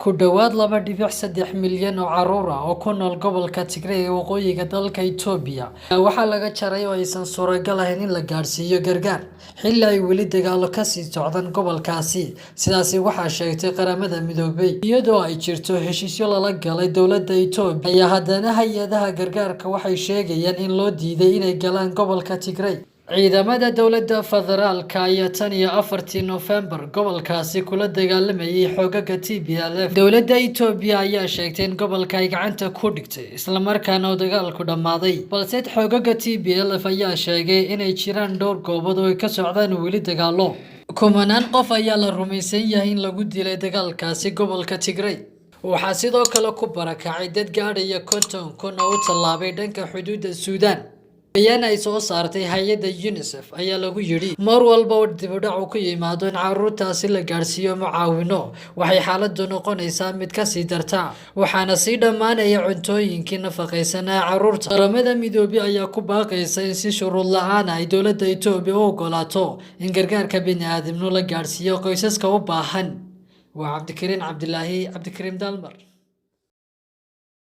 ku dhawaad 2.3 milyan oo caruur ah oo ku nool gobolka Tigray ee waqooyiga dalka Itoobiya waxaa laga jaray oo aysan suuragal ahayn in la gaarsiiyo gargaar xilli ay weli dagaalo ka sii socdaan gobolkaasi. Sidaasi waxaa sheegtay qaramada midoobay iyadoo ay jirto heshiisyo lala galay dowladda Itoobiya. Haddana hay'adaha gargaarka waxay sheegayaan in loo diiday inay galaan gobolka Tigray. ciidamada dowladda federaalka ayaa tan iyo 4 November gobolkaasi kula dagaalamayay xoogagga TPLF. Dowladda Itoobiya ayaa sheegtay in gobolka ay gacanta ku dhigtay isla markaana uu dagaalku dhamaaday, balse xoogagga TPLF ayaa sheegay inay jiraan dhowr goobood oo ay ka socdaan weli dagaalo. Kumanaan qof ayaa la rumaysan yahay in lagu dilay dagaalkaasi gobolka Tigray. waxaa sidoo kale ku barakacay dad gaadhaya 50 kun oo u tallaabay dhanka xuduudda Suudaan. bayaan ay soo saartay hay'adda UNICEF ayaa lagu yiri mar walba oo dib u dhac ku yimaado in caruurtaasi la gaarsiiyo mucaawino waxay xaaladdu noqonaysaa mid ka sii darta, waxaana sii dhamaanaya cuntooyinkii nafaqaysan ee caruurta. Qaramada midoobay ayaa ku baaqaysa in si shuruud la'aan ay dowladda Itoobiya u ogolaato in gargaarka bini'aadamnimo la gaarsiiyo qoysaska u baahan. waa Cabdikariin Cabdilaahi Dalmar.